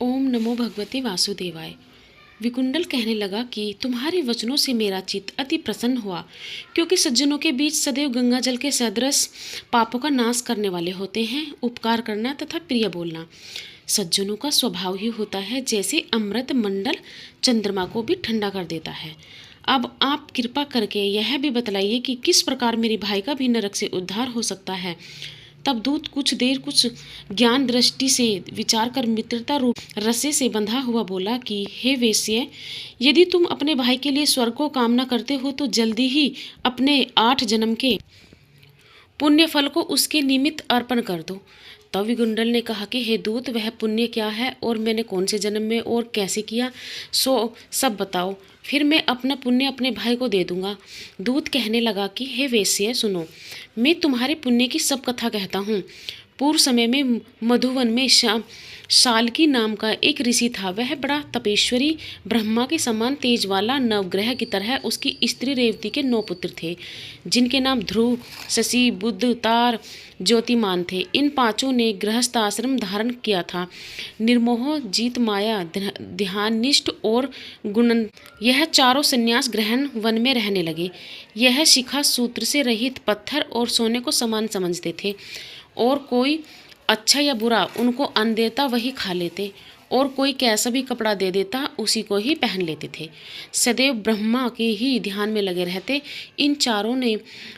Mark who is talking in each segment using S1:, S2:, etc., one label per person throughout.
S1: ओम नमो भगवते वासुदेवाय। विकुंडल कहने लगा कि तुम्हारे वचनों से मेरा चित्त अति प्रसन्न हुआ, क्योंकि सज्जनों के बीच सदैव गंगा जल के सदृश पापों का नाश करने वाले होते हैं। उपकार करना तथा प्रिय बोलना सज्जनों का स्वभाव ही होता है, जैसे अमृत मंडल चंद्रमा को भी ठंडा कर देता है। अब आप कृपा करके यह भी बतलाइए कि किस प्रकार मेरे भाई का भी नरक से उद्धार हो सकता है। तब दूत कुछ देर कुछ ज्ञान दृष्टि से विचार कर मित्रता रूप रस्से से बंधा हुआ बोला कि हे वेश्य, यदि तुम अपने भाई के लिए स्वर्ग को कामना करते हो तो जल्दी ही अपने 8 जन्म के पुण्य फल को उसके निमित्त अर्पण कर दो। तब विकुंडल ने कहा कि हे दूत, वह पुण्य क्या है और मैंने कौन से जन्म में और कैसे किया, सो सब बताओ, फिर मैं अपना पुण्य अपने भाई को दे दूंगा। दूत कहने लगा कि हे वेश्य, सुनो, मैं तुम्हारे पुण्य की सब कथा कहता हूँ। पूर्व समय में मधुवन में शाल्की नाम का एक ऋषि था। वह बड़ा तपेश्वरी, ब्रह्मा के समान तेज वाला, नवग्रह की तरह उसकी स्त्री रेवती के 9 पुत्र थे, जिनके नाम ध्रुव, शशि, बुध, तार, ज्योतिमान थे। इन 5 ने गृहस्थ आश्रम धारण किया था। निर्मोह, जीत माया, ध्याननिष्ठ और गुणन, यह चारों संन्यास ग्रहण वन में रहने लगे। यह शिखा सूत्र से रहित पत्थर और सोने को समान समझते थे, और कोई अच्छा या बुरा उनको अन्न देता वही खा लेते, और कोई कैसा भी कपड़ा दे देता उसी को ही पहन लेते थे। सदैव ब्रह्मा के ही ध्यान में लगे रहते। इन चारों ने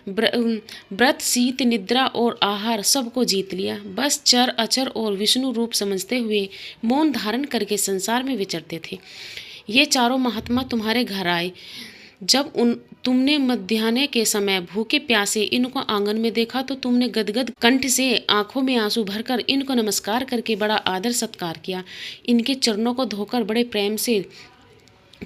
S1: व्रत, शीत, निद्रा और आहार सबको जीत लिया। बस चर अचर और विष्णु रूप समझते हुए मौन धारण करके संसार में विचरते थे। ये चारों महात्मा तुम्हारे घर आए। जब तुमने मध्याह्न के समय भूखे प्यासे इनको आंगन में देखा तो तुमने गदगद कंठ से आंखों में आंसू भरकर इनको नमस्कार करके बड़ा आदर सत्कार किया। इनके चरणों को धोकर बड़े प्रेम से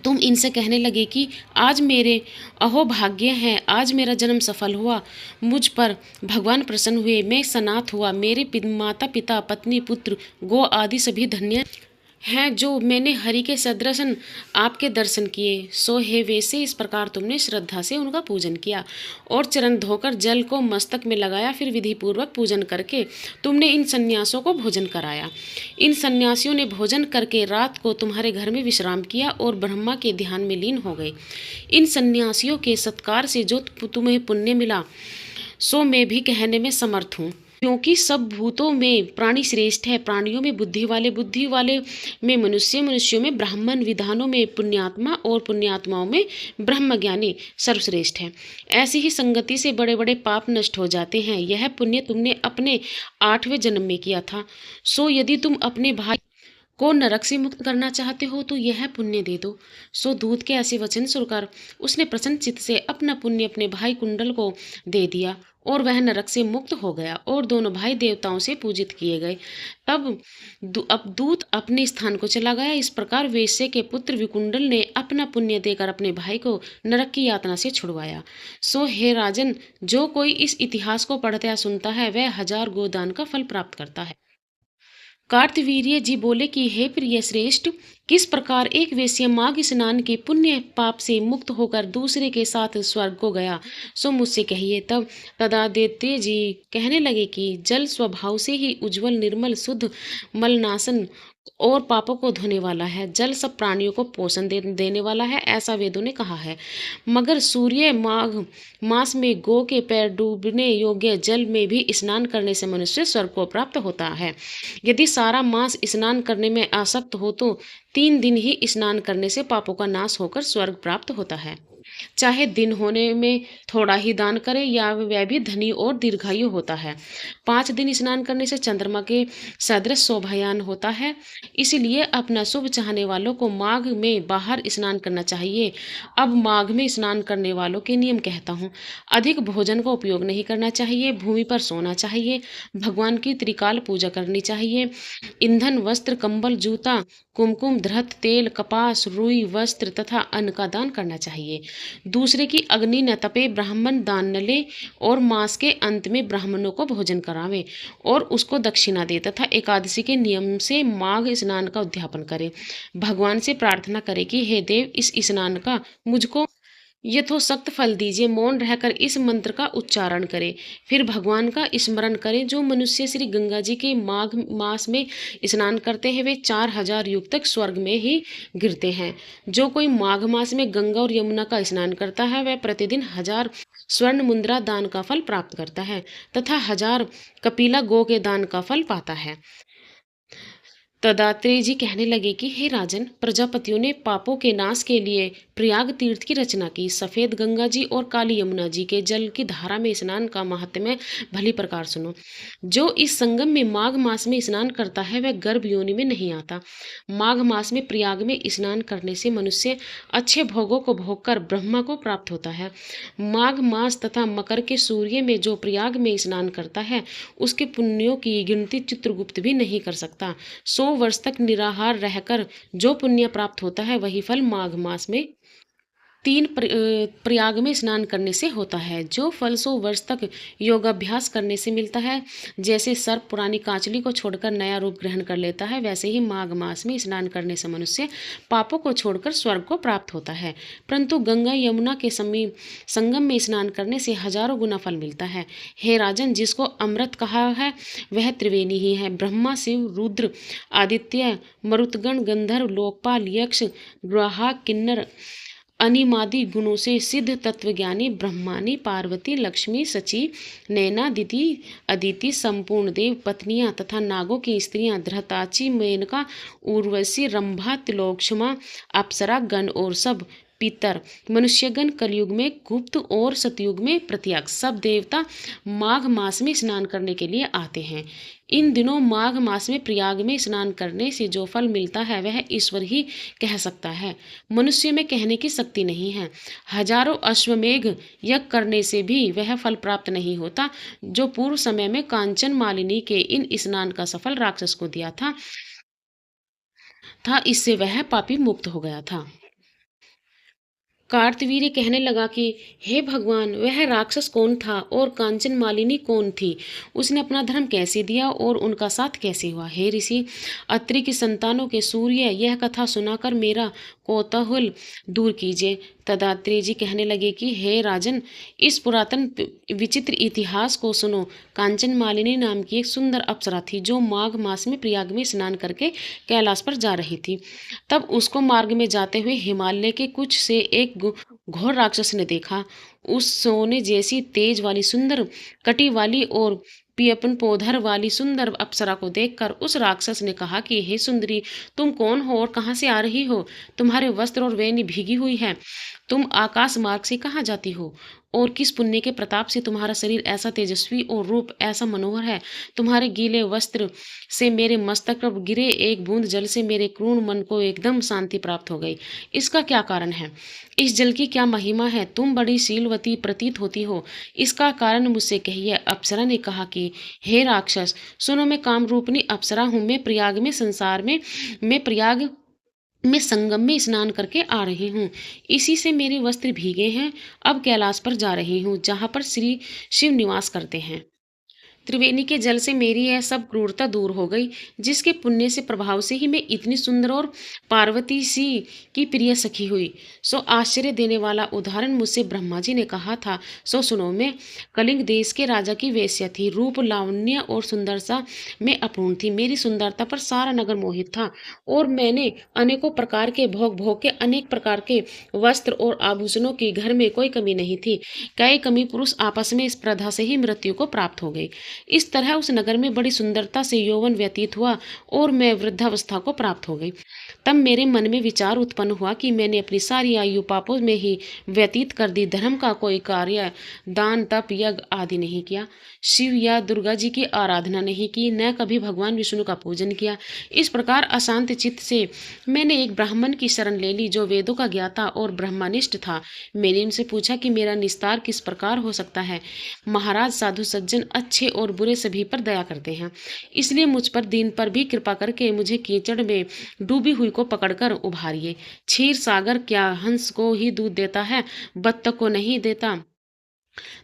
S1: तुम इनसे कहने लगे कि आज मेरे अहो भाग्य है, आज मेरा जन्म सफल हुआ, मुझ पर भगवान प्रसन्न हुए, मैं सनाथ हुआ, मेरे माता पिता, पत्नी, पुत्र, गो आदि सभी धन्य हैं जो मैंने हरि के सदर्शन आपके दर्शन किए। सो हे वैसे इस प्रकार तुमने श्रद्धा से उनका पूजन किया और चरण धोकर जल को मस्तक में लगाया। फिर विधि पूर्वक पूजन करके तुमने इन सन्यासों को भोजन कराया। इन सन्यासियों ने भोजन करके रात को तुम्हारे घर में विश्राम किया और ब्रह्मा के ध्यान में लीन हो गए। इन सन्यासियों के सत्कार से जो तुम्हें पुण्य मिला सो मैं भी कहने में समर्थ हूँ, क्योंकि सब भूतों में प्राणी श्रेष्ठ है। प्राणियों में बुद्धि वाले, बुद्धि वाले में मनुष्य, मनुष्यों में ब्राह्मण, विधानों में पुण्यात्मा और पुण्यात्माओं में ब्रह्मज्ञानी सर्वश्रेष्ठ है। ऐसी ही संगति से बड़े बड़े पाप नष्ट हो जाते हैं। यह पुण्य तुमने अपने 8वें जन्म में किया था। सो यदि तुम अपने भाई को नरक से मुक्त करना चाहते हो तो यह पुण्य दे दो। सो दूत के ऐसे वचन सुनकर उसने प्रसन्न चित्त से अपना पुण्य अपने भाई कुंडल को दे दिया और वह नरक से मुक्त हो गया और दोनों भाई देवताओं से पूजित किए गए। अब दूत अपने स्थान को चला गया। इस प्रकार वेश्य के पुत्र विकुंडल ने अपना पुण्य देकर अपने भाई को नरक की यातना से छुड़वाया। सो हे राजन, जो कोई इस इतिहास को पढ़ता या सुनता है वह 1000 गोदान का फल प्राप्त करता है। कार्तवीर्य जी बोले कि हे प्रिय श्रेष्ठ, किस प्रकार एक वेश्या माघ स्नान के पुण्य पाप से मुक्त होकर दूसरे के साथ स्वर्ग को गया, सो मुझसे कहिए। तब तदादित्य जी कहने लगे कि जल स्वभाव से ही उज्जवल, निर्मल, शुद्ध, मलनाशन और पापों को धोने वाला है। जल सब प्राणियों को पोषण देने वाला है, ऐसा वेदों ने कहा है। मगर सूर्य माघ मास में गौ के पैर डूबने योग्य जल में भी स्नान करने से मनुष्य स्वर्ग को प्राप्त होता है। यदि सारा मास स्नान करने में आसक्त हो तो 3 दिन ही स्नान करने से पापों का नाश होकर स्वर्ग प्राप्त होता है। चाहे दिन होने में थोड़ा ही दान करे या वह भी धनी और दीर्घायु होता है। 5 दिन स्नान करने से चंद्रमा के सदृश शोभायान होता है। इसलिए अपना शुभ चाहने वालों को माघ में बाहर स्नान करना चाहिए। अब माघ में स्नान करने वालों के नियम कहता हूँ। अधिक भोजन का उपयोग नहीं करना चाहिए, भूमि पर सोना चाहिए, भगवान की त्रिकाल पूजा करनी चाहिए, ईंधन, वस्त्र, कंबल, जूता, कुमकुम, धृत, तेल, कपास, रुई, वस्त्र तथा अन्न का दान करना चाहिए। दूसरे की अग्नि न तपे, ब्राह्मण दान न ले और मास के अंत में ब्राह्मणों को भोजन करावे और उसको दक्षिणा दे तथा एकादशी के नियम से माघ स्नान का उद्यापन करे। भगवान से प्रार्थना करे कि हे देव, इस स्नान का मुझको यथोसक्त फल दीजिए, मौन रहकर इस मंत्र का उच्चारण करें। फिर भगवान का स्मरण करें। जो मनुष्य श्री गंगा जी के माघ मास में स्नान करते हैं वे 4000 युग तक स्वर्ग में ही गिरते हैं। जो कोई माघ मास में गंगा और यमुना का स्नान करता है वह प्रतिदिन 1000 स्वर्ण मुद्रा दान का फल प्राप्त करता है तथा 1000 कपिला गो के दान का फल पाता है। दत्तात्रेय जी कहने लगे कि हे राजन, प्रजापतियों ने पापों के नाश के लिए प्रयाग तीर्थ की रचना की। सफेद गंगा जी और काली यमुना जी के जल की धारा में स्नान का महात्म्य भली प्रकार सुनो। जो इस संगम में माघ मास में स्नान करता है वह गर्भ योनि में नहीं आता। माघ मास में प्रयाग में स्नान करने से मनुष्य अच्छे भोगों को भोगकर ब्रह्मा को प्राप्त होता है। माघ मास तथा मकर के सूर्य में जो प्रयाग में स्नान करता है उसके पुण्यों की गिनती चित्रगुप्त भी नहीं कर सकता। 100 वर्ष तक निराहार रहकर जो पुण्य प्राप्त होता है वही फल माघ मास में प्रयाग में स्नान करने से होता है। जो फल 100 वर्ष तक योगाभ्यास करने से मिलता है, जैसे सर्प पुरानी कांचली को छोड़कर नया रूप ग्रहण कर लेता है, वैसे ही माघ मास में स्नान करने से मनुष्य पापों को छोड़कर स्वर्ग को प्राप्त होता है। परंतु गंगा यमुना के समीप संगम में स्नान करने से हजारों गुना फल मिलता है। हे राजन, जिसको अमृत कहा है वह त्रिवेणी ही है। ब्रह्मा, शिव, रुद्र, आदित्य, मरुतगण, गंधर्व, लोकपाल, यक्ष, ग्राहक, किन्नर अनिमादि गुणों से सिद्ध तत्वज्ञानी ब्रह्मानी, पार्वती, लक्ष्मी, सची, नैना, दिति, अदिति, संपूर्ण देव, पत्नियां तथा नागों की स्त्रियां, धृताची, मेनका, उर्वशी, रंभा, तिलोक्षमा, अप्सरा गण और सब पितर, मनुष्यगण कलयुग में गुप्त और सतयुग में प्रत्यक्ष, सब देवता माघ मास में स्नान करने के लिए आते हैं। इन दिनों माघ मास में प्रयाग में स्नान करने से जो फल मिलता है वह ईश्वर ही कह सकता है, मनुष्य में कहने की शक्ति नहीं है। हजारों अश्वमेघ यज्ञ करने से भी वह फल प्राप्त नहीं होता जो पूर्व समय में कांचन मालिनी के इन स्नान का सफल राक्षस को दिया था इससे वह पापी मुक्त हो गया था। कार्तवीर्य कहने लगा कि हे भगवान, वह राक्षस कौन था और कांचन मालिनी कौन थी? उसने अपना धर्म कैसे दिया और उनका साथ कैसे हुआ? हे ऋषि, अत्रि की संतानों के सूर्य, यह कथा सुनाकर मेरा कौतूहल दूर कीजिए। दत्तात्रेय जी कहने लगे कि हे राजन, इस पुरातन विचित्र इतिहास को सुनो। कांचन मालिनी नाम की एक सुंदर अप्सरा थी जो माघ मास में प्रयाग में स्नान करके कैलाश पर जा रही थी। तब उसको मार्ग में जाते हुए हिमालय के कुछ से एक घोर राक्षस ने देखा। उस सोने जैसी तेज वाली सुंदर कटी वाली और पियपन पोधर वाली सुंदर अप्सरा को देखकर उस राक्षस ने कहा कि हे सुंदरी, तुम कौन हो और कहाँ से आ रही हो? तुम्हारे वस्त्र और वेणी भीगी हुई है। तुम आकाश मार्ग से कहाँ जाती हो और किस पुण्य के प्रताप से तुम्हारा शरीर ऐसा तेजस्वी और रूप ऐसा मनोहर है? तुम्हारे गीले वस्त्र से मेरे मस्तक पर गिरे एक बूंद जल से मेरे क्रूर मन को एकदम शांति प्राप्त हो गई। इसका क्या कारण है? इस जल की क्या महिमा है? तुम बड़ी शीलवती प्रतीत होती हो, इसका कारण मुझसे कहिए। अप्सरा ने कहा कि हे राक्षस, सुनो, मैं काम रूपनी अप्सरा हूँ। मैं प्रयाग में संगम में स्नान करके आ रही हूँ। इसी से मेरे वस्त्र भीगे हैं। अब कैलाश पर जा रही हूँ जहाँ पर श्री शिव निवास करते हैं। त्रिवेणी के जल से मेरी यह सब क्रूरता दूर हो गई, जिसके पुण्य से प्रभाव से ही मैं इतनी सुंदर और पार्वती सी की प्रिय सखी हुई। सो आश्चर्य देने वाला उदाहरण मुझसे ब्रह्मा जी ने कहा था। सो सुनो, मैं कलिंग देश के राजा की वेश्या थी। रूप, लावण्य और सुंदरता में अपूर्ण थी। मेरी सुंदरता पर सारा नगर मोहित था और मैंने अनेकों प्रकार के भोग भोग के अनेक प्रकार के वस्त्र और आभूषणों की घर में कोई कमी नहीं थी। कई कमी पुरुष आपस में स्पर्धा से ही मृत्यु को प्राप्त हो गई। इस तरह उस नगर में बड़ी सुंदरता से यौवन व्यतीत हुआ और मैं वृद्धावस्था को प्राप्त हो गई। तब मेरे मन में विचार उत्पन्न हुआ कि मैंने अपनी सारी आयु पापों में ही व्यतीत कर दी। धर्म का कोई कार्य, दान, तप, यज्ञ आदि नहीं किया। शिव या दुर्गा जी की आराधना नहीं की, न कभी भगवान विष्णु का पूजन किया। इस प्रकार अशांत चित्त से मैंने एक ब्राह्मण की शरण ले ली जो वेदों का ज्ञाता और ब्रह्मनिष्ठ था। मैंने उनसे पूछा कि मेरा निस्तार किस प्रकार हो सकता है। महाराज, साधु सज्जन अच्छे और बुरे सभी पर दया करते हैं, इसलिए मुझ पर दीन पर भी कृपा करके मुझे कीचड़ में डूबी हुई को पकड़कर उभारिए। क्षीर सागर क्या हंस को ही दूध देता है, बत्तख को नहीं देता?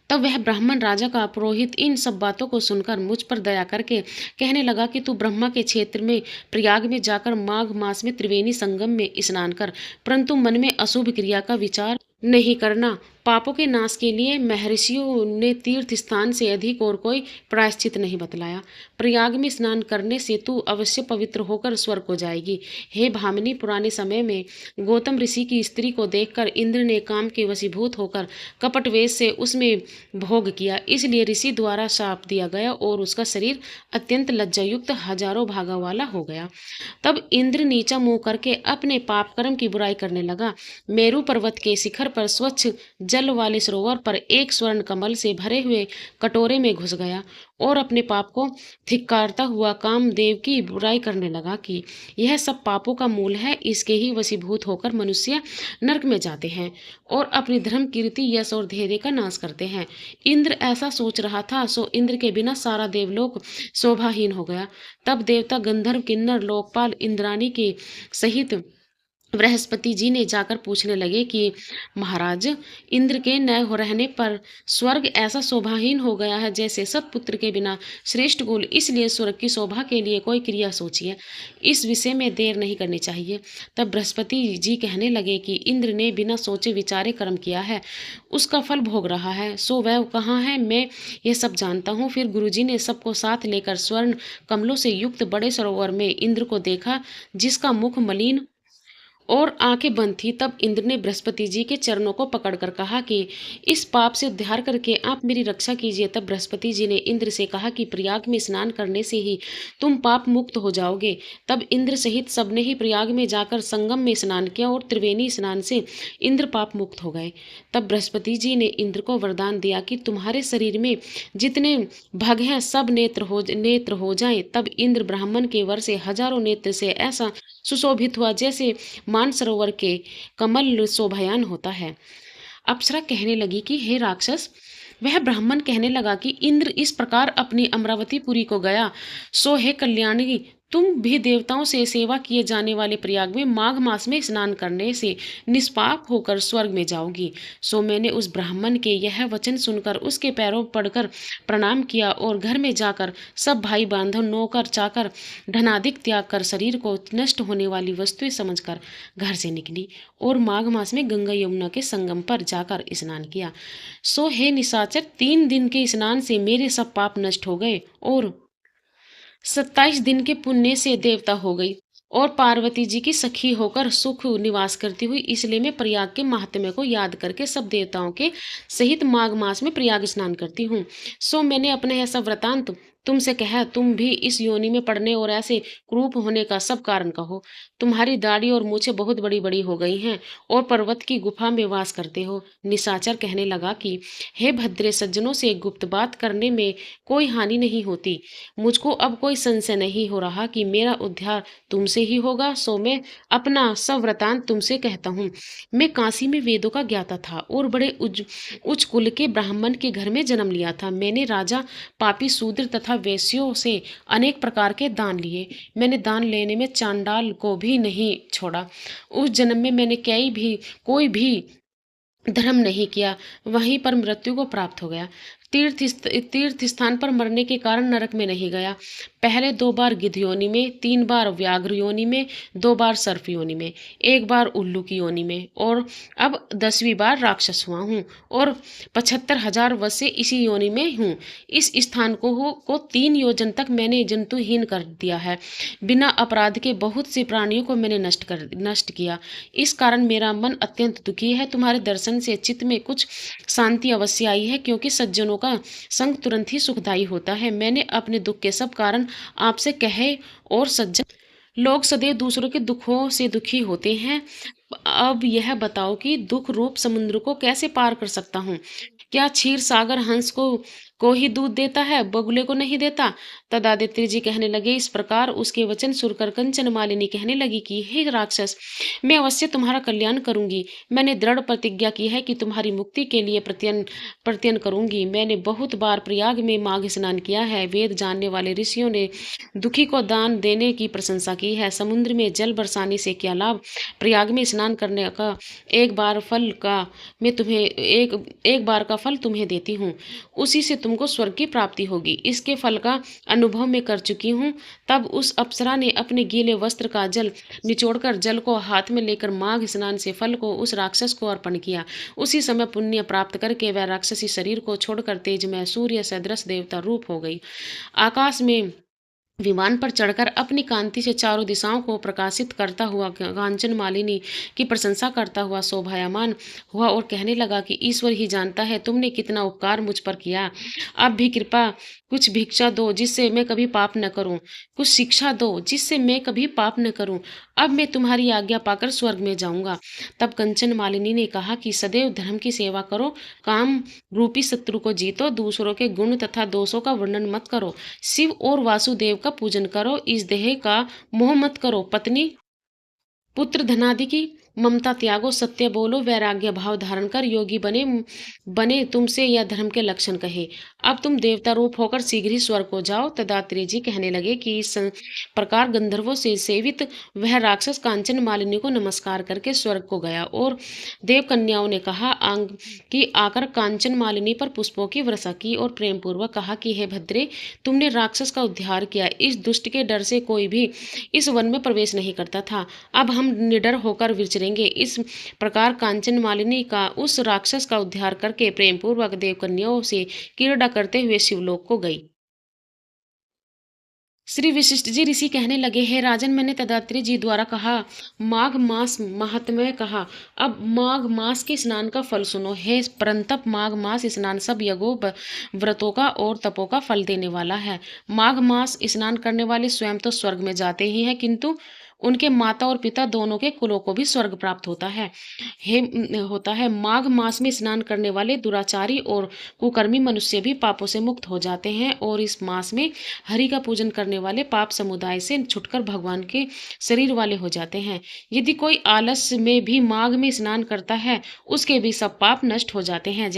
S1: तब वह ब्राह्मण राजा का पुरोहित इन सब बातों को सुनकर मुझ पर दया करके कहने लगा कि तू ब्रह्मा के क्षेत्र में प्रयाग में जाकर माघ मास में त्रिवेणी संगम में स्नान कर, परंतु मन में अशुभ क्रिया का विचार नहीं करना। पापों के नाश के लिए महर्षियों ने तीर्थ स्थान से अधिक और कोई प्रायश्चित नहीं बतलाया। प्रयाग में स्नान करने से तू अवश्य पवित्र होकर स्वर्ग को जाएगी। हे भामिनी, पुराने समय में गौतम ऋषि की स्त्री को देखकर इंद्र ने काम के वशीभूत होकर कपट वेश से उसमें भोग किया, इसलिए ऋषि द्वारा शाप दिया गया और उसका शरीर अत्यंत लज्जायुक्त हजारों भागों वाला हो गया। तब इंद्र नीचा मुंह करके अपने पाप कर्म की बुराई करने लगा। मेरु पर्वत के शिखर पर स्वच्छ जल वाले सरोवर पर एक स्वर्ण कमल से भरे हुए कटोरे में घुस गया और अपने पाप को धिक्कारता हुआ कामदेव की बुराई करने लगा कि यह सब पापों का मूल है, इसके ही वशीभूत होकर मनुष्य नरक में जाते हैं और अपनी धर्म कीर्ति यश और धैर्य का नाश करते हैं। इंद्र ऐसा सोच रहा था, सो इंद्र के बिना सारा देवलोक शोभाहीन हो गया। तब देवता गंधर्व किन्नर लोकपाल इंद्राणी के सहित बृहस्पति जी ने जाकर पूछने लगे कि महाराज, इंद्र के न हो रहने पर स्वर्ग ऐसा शोभाहीन हो गया है जैसे सतपुत्र के बिना श्रेष्ठ कुल, इसलिए स्वर्ग की शोभा के लिए कोई क्रिया सोचिए, इस विषय में देर नहीं करनी चाहिए। तब बृहस्पति जी कहने लगे कि इंद्र ने बिना सोचे विचारे कर्म किया है, उसका फल भोग रहा है, सो वह कहाँ है, मैं ये सब जानता हूँ। फिर गुरुजी ने सबको साथ लेकर स्वर्ण कमलों से युक्त बड़े सरोवर में इंद्र को देखा, जिसका मुख मलिन और आंखें बंद थी। तब इंद्र ने बृहस्पति जी के चरणों को पकड़कर कहा कि इस पाप से उद्धार करके आप मेरी रक्षा कीजिए। तब बृहस्पति जी ने इंद्र से कहा कि प्रयाग में स्नान करने से ही तुम पाप मुक्त हो जाओगे। तब इंद्र सहित सबने ही प्रयाग में जाकर संगम में स्नान किया और त्रिवेणी स्नान से इंद्र पाप मुक्त हो गए। तब बृहस्पति जी ने इंद्र को वरदान दिया कि तुम्हारे शरीर में जितने भग हैं सब नेत्र हो जाएं। तब इंद्र ब्राह्मण के वर से हजारों नेत्र से ऐसा सुशोभित हुआ जैसे मानसरोवर के कमल शोभायान होता है। अप्सरा कहने लगी कि हे राक्षस, वह ब्राह्मण कहने लगा कि इंद्र इस प्रकार अपनी अमरावतीपुरी को गया, सो हे कल्याणी, तुम भी देवताओं से सेवा किए जाने वाले प्रयाग में माघ मास में स्नान करने से निष्पाप होकर स्वर्ग में जाओगी। सो मैंने उस ब्राह्मण के यह वचन सुनकर उसके पैरों पड़कर प्रणाम किया और घर में जाकर सब भाई बांधव नौकर चाकर धनाधिक त्याग कर शरीर को नष्ट होने वाली वस्तुएं समझकर घर से निकली और माघ मास में गंगा यमुना के संगम पर जाकर स्नान किया। सो हे निशाचर, 3 दिन के स्नान से मेरे सब पाप नष्ट हो गए और 27 दिन के पुण्य से देवता हो गई और पार्वती जी की सखी होकर सुख निवास करती हुई। इसलिए मैं प्रयाग के महात्म्य को याद करके सब देवताओं के सहित माघ मास में प्रयाग स्नान करती हूँ। सो मैंने अपना ऐसा वृतांत तुमसे कहा, तुम भी इस योनि में पड़ने और ऐसे क्रूप होने का सब कारण कहो। तुम्हारी दाढ़ी और मूछें बहुत बड़ी बड़ी हो गई हैं और पर्वत की गुफा में वास करते हो। निशाचर कहने लगा कि हे भद्रे सज्जनों से गुप्त बात करने में कोई हानि नहीं होती। मुझको अब कोई संशय नहीं हो रहा कि मेरा उद्धार तुमसे ही होगा। सो मैं अपना सब वृतांत तुमसे कहता हूँ। मैं काशी में वेदों का ज्ञाता था और बड़े उच्च कुल के ब्राह्मण के घर में जन्म लिया था। मैंने राजा, पापी, शूद्र तथा वेश्यों से अनेक प्रकार के दान लिए। मैंने दान लेने में चांडाल को भी नहीं छोड़ा। उस जन्म में मैंने कोई भी धर्म नहीं किया, वहीं पर मृत्यु को प्राप्त हो गया। तीर्थ स्थान पर मरने के कारण नरक में नहीं गया। पहले 2 बार गिद्ध योनि में, 3 बार व्याघ्र योनि में, 2 बार सर्प योनि में, 1 बार उल्लू की योनि में और अब 10वीं बार राक्षस हुआ हूँ और 75,000 वर्ष से इसी योनि में हूँ। इस स्थान को 3 योजन तक मैंने जंतुहीन कर दिया है। बिना अपराध के बहुत से प्राणियों को मैंने नष्ट किया। इस कारण मेरा मन अत्यंत दुखी है। तुम्हारे दर्शन से चित्त में कुछ शांति अवश्य आई है, क्योंकि सज्जनों का संग तुरंत ही सुखदायी होता है। मैंने अपने दुख के सब कारण आपसे कहे और सज्जन लोग सदैव दूसरों के दुखों से दुखी होते हैं। अब यह बताओ कि दुख रूप समुद्र को कैसे पार कर सकता हूँ? क्या क्षीर सागर हंस को ही दूध देता है, बगुले को नहीं देता? तदादित्य जी कहने लगे। इस प्रकार उसके वचन सुनकर कंचन मालिनी कहने लगी कि हे राक्षस, मैं अवश्य तुम्हारा कल्याण करूंगी। मैंने दृढ़ प्रतिज्ञा की है कि तुम्हारी मुक्ति के लिए प्रत्ययन करूंगी। मैंने बहुत बार प्रयाग में माघ स्नान किया है। वेद जानने वाले ऋषियों ने दुखी को दान देने की प्रशंसा की है। समुद्र में जल बरसाने से क्या लाभ? प्रयाग में स्नान करने का एक बार का फल तुम्हें देती हूँ, उसी से तुमको स्वर्ग की प्राप्ति होगी। इसके फल का अनुभव मैं कर चुकी हूँ। तब उस अप्सरा ने अपने गीले वस्त्र का जल निचोड़कर जल को हाथ में लेकर माघ स्नान से फल को उस राक्षस को अर्पण किया। उसी समय पुण्य प्राप्त करके वह राक्षसी शरीर को छोड़कर तेजमय सूर्य सदृश देवता रूप हो गई। आकाश में विमान पर चढ़कर अपनी कांति से चारों दिशाओं को प्रकाशित करता हुआ कांचन मालिनी की प्रशंसा करता हुआ शोभायमान हुआ और कहने लगा कि ईश्वर ही जानता है तुमने कितना उपकार मुझ पर किया। अब भी कृपा कुछ भिक्षा दो जिससे मैं कभी पाप न करूं, कुछ शिक्षा दो जिससे मैं कभी पाप न करूं। अब मैं तुम्हारी आज्ञा पाकर स्वर्ग में जाऊंगा। तब कंचन मालिनी ने कहा कि सदैव धर्म की सेवा करो, काम रूपी शत्रु को जीतो, दूसरों के गुण तथा दोषों का वर्णन मत करो, शिव और वासुदेव का पूजन करो, इस देह का मोह मत करो, पत्नी पुत्र धनादि की ममता त्यागो, सत्य बोलो, वैराग्य भाव धारण कर योगी बने बने तुमसे यह धर्म के लक्षण कहे। अब तुम देवता रूप होकर शीघ्र ही स्वर्ग को जाओ। तदात्रेय जी कहने लगे कि इस प्रकार गंधर्वों से सेवित वह राक्षस कांचन मालिनी को नमस्कार करके स्वर्ग को गया और देव कन्याओं ने कहा कि आकर कांचन मालिनी पर पुष्पों की वर्षा की और प्रेम पूर्वक कहा कि हे भद्रे, तुमने राक्षस का उद्धार किया। इस दुष्ट के डर से कोई भी इस वन में प्रवेश नहीं करता था। अब हम निडर होकर विचरेंगे। इस प्रकार कांचन मालिनी का उस राक्षस का उद्धार करके प्रेम पूर्वक देव कन्याओं से क्रीड़ा करते हुए शिवलोक को गई। श्री वशिष्ठ जी ऋषि कहने लगे, हे राजन, मैंने तदात्रेय जी द्वारा कहा माघ मास महात्म्य कहा। अब माघ मास के स्नान का फल सुनो। हे परंतप, माघ मास स्नान सब यज्ञों व्रतों का और तपों का फल देने वाला है। माघ मास स्नान करने वाले स्वयं तो स्वर्ग में जाते ही हैं, किंतु उनके माता और पिता दोनों के कुलों को भी स्वर्ग प्राप्त होता है। माघ मास में स्नान करने वाले दुराचारी और कुकर्मी मनुष्य भी पापों से मुक्त हो जाते हैं और इस मास में हरि का पूजन करने वाले पाप समुदाय से छुटकर भगवान के शरीर वाले हो जाते हैं। यदि कोई आलस्य में भी माघ में स्नान करता है, उसके भी सब पाप नष्ट हो जाते हैं।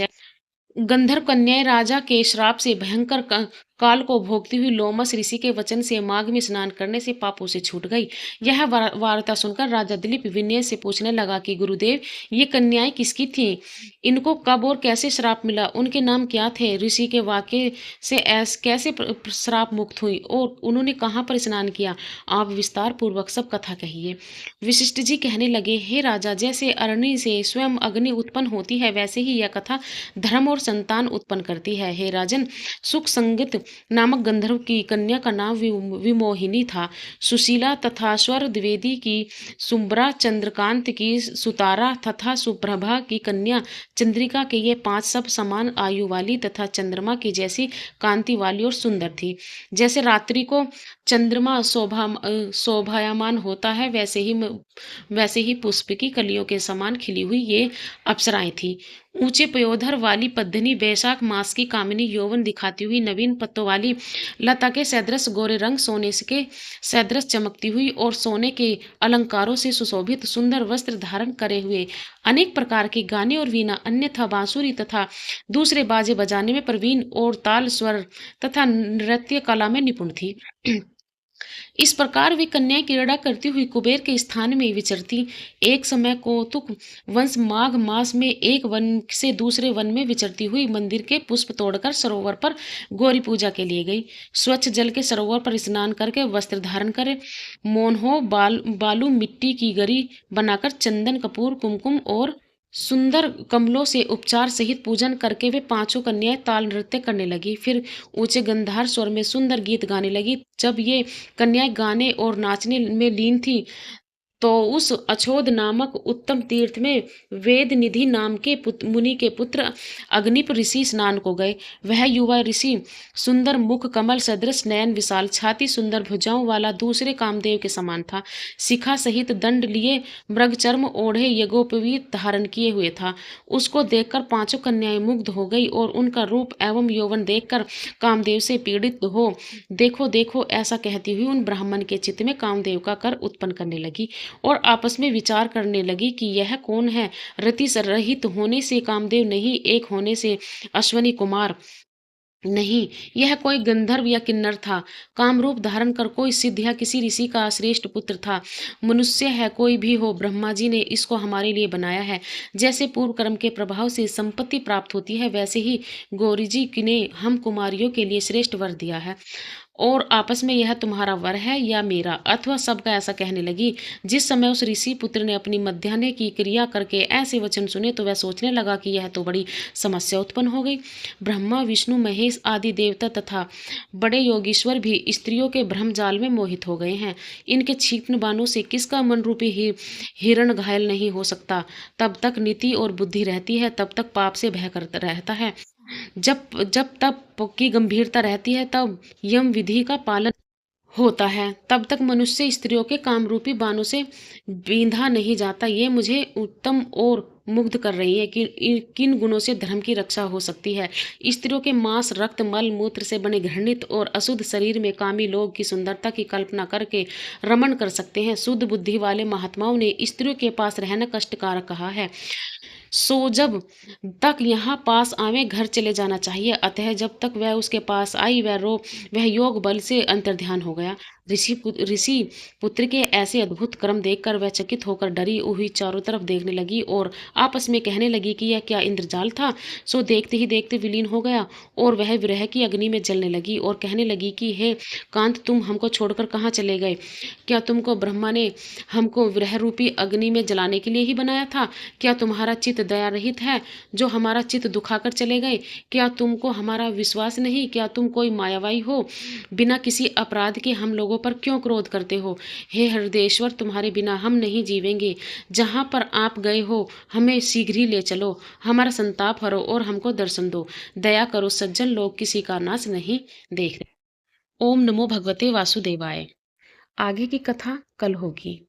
S1: गंधर्व कन्याएं राजा के श्राप से भयंकर काल को भोगती हुई लोमस ऋषि के वचन से माघ में स्नान करने से पापों से छूट गई। यह वार्ता सुनकर राजा दिलीप विनय से पूछने लगा कि गुरुदेव, ये कन्याएं किसकी थीं? इनको कब और कैसे श्राप मिला? उनके नाम क्या थे? ऋषि के वाक्य से कैसे श्राप मुक्त हुई और उन्होंने कहाँ पर स्नान किया? आप विस्तार पूर्वक सब कथा कहिए। वशिष्ठ जी कहने लगे, हे राजा, जैसे अरणि से स्वयं अग्नि उत्पन्न होती है, वैसे ही यह कथा धर्म और संतान उत्पन्न करती है। हे राजन, सुख संगीत नामक गंधर्व की कन्या का नाम विमोहिनी था। सुशीला तथा स्वर द्विवेदी की सुम्बरा, चंद्रकांत की सुतारा तथा सुप्रभा की कन्या चंद्रिका के ये 5 सब समान आयु वाली तथा चंद्रमा की जैसी कांति वाली और सुंदर थी। जैसे रात्रि को चंद्रमा शोभायमान होता है, वैसे ही पुष्प की कलियों के समान खिली हुई ये अप्सराएं थी। ऊंचे पयोधर वाली पद्मिनी वैशाख मास की कामिनी यौवन दिखाती हुई नवीन पत्तों वाली लता के सदृश गोरे रंग, सोने के सदृश चमकती हुई और सोने के अलंकारों से सुशोभित सुंदर वस्त्र धारण करे हुए, अनेक प्रकार के गाने और वीणा, अन्यथा बांसुरी तथा दूसरे बाजे बजाने में प्रवीण और ताल स्वर तथा नृत्य कला में निपुण थी। इस प्रकार वे कन्याएं क्रीड़ा करती हुई कुबेर के स्थान में विचरती। एक समय कौतुक वंश माघ मास में एक वन से दूसरे वन में विचरती हुई मंदिर के पुष्प तोड़कर सरोवर पर गौरी पूजा के लिए गई। स्वच्छ जल के सरोवर पर स्नान करके वस्त्र धारण करे, मोनहो बालू मिट्टी की गरी बनाकर चंदन कपूर कुमकुम और सुंदर कमलों से उपचार सहित पूजन करके वे 5 कन्याएं ताल नृत्य करने लगी। फिर ऊंचे गंधार स्वर में सुंदर गीत गाने लगी। जब ये कन्याएं गाने और नाचने में लीन थी, तो उस अछोद नामक उत्तम तीर्थ में वेद निधि नाम के मुनि के पुत्र अग्निप ऋषि स्नान को गए। वह युवा ऋषि सुंदर मुख, कमल सदृश नयन, विशाल छाती, सुंदर भुजाओं वाला, दूसरे कामदेव के समान था। शिखा सहित दंड लिए, मृग चर्म ओढ़े, यज्ञोपवीत धारण किए हुए था। उसको देखकर 5 कन्याएं मुग्ध हो गई और उनका रूप एवं यौवन देखकर कामदेव से पीड़ित हो देखो देखो ऐसा कहती हुई उन ब्राह्मण के चित्त में कामदेव का कर उत्पन्न करने लगी और आपस में विचार करने लगी कि यह कौन है? रति रहित होने से कामदेव नहीं, एक होने से अश्वनी कुमार नहीं, यह कोई गंधर्व या किन्नर था, कामरूप धारण कर कोई सिद्ध या किसी ऋषि का श्रेष्ठ पुत्र था। मनुष्य है कोई भी हो, ब्रह्मा जी ने इसको हमारे लिए बनाया है। जैसे पूर्व कर्म के प्रभाव से संपत्ति प्राप्त होती है, वैसे ही गौरी जी ने हम कुमारियों के लिए श्रेष्ठ वर दिया है। और आपस में यह तुम्हारा वर है या मेरा, अथवा सबका, ऐसा कहने लगी। जिस समय उस ऋषि पुत्र ने अपनी मध्याह्न की क्रिया करके ऐसे वचन सुने तो वह सोचने लगा कि यह तो बड़ी समस्या उत्पन्न हो गई। ब्रह्मा, विष्णु, महेश आदि देवता तथा बड़े योगीश्वर भी स्त्रियों के भ्रम जाल में मोहित हो गए हैं। इनके क्षिप्न बाणों से किसका मन रूपी हिरण घायल नहीं हो सकता। तब तक नीति और बुद्धि रहती है, तब तक पाप से भय करता रहता है। जब जब तप की गंभीरता रहती है, तब यम विधि का पालन होता है। तब तक मनुष्य स्त्रियों के कामरूपी बाणों से बींधा नहीं जाता। ये मुझे उत्तम और मुग्ध कर रही है कि किन गुणों से धर्म की रक्षा हो सकती है। स्त्रियों के मांस, रक्त, मल मूत्र से बने घृणित और अशुद्ध शरीर में कामी लोग की सुंदरता की कल्पना करके रमण कर सकते हैं। शुद्ध बुद्धि वाले महात्माओं ने स्त्रियों के पास रहना कष्टकारक कहा है। सो जब तक यहाँ पास आवे घर चले जाना चाहिए। अतः जब तक वह उसके पास आई, वह योग बल से अंतर्ध्यान हो गया। ऋषि पुत्र के ऐसे अद्भुत कर्म देखकर वह चकित होकर डरी हुई चारों तरफ देखने लगी और आपस में कहने लगी कि यह क्या इंद्रजाल था। सो देखते ही देखते विलीन हो गया और वह विरह की अग्नि में जलने लगी और कहने लगी कि हे कांत, तुम हमको छोड़कर कहाँ चले गए? क्या तुमको ब्रह्मा ने हमको विरह रूपी अग्नि में जलाने के लिए ही बनाया था? क्या तुम्हारा चित्त दया रहित है जो हमारा चित्त दुखाकर चले गए? क्या तुमको हमारा विश्वास नहीं? क्या तुम कोई मायावाई हो? बिना किसी अपराध के हम लोगों पर क्यों क्रोध करते हो? हे हृदयेश्वर, तुम्हारे बिना हम नहीं जीवेंगे। जहाँ पर आप गए हो हमें शीघ्र ही ले चलो, हमारा संताप हरो और हमको दर्शन दो। दया करो, सज्जन लोग किसी का नाश नहीं देखते। ओम नमो भगवते वासुदेवाय। आगे की कथा कल होगी।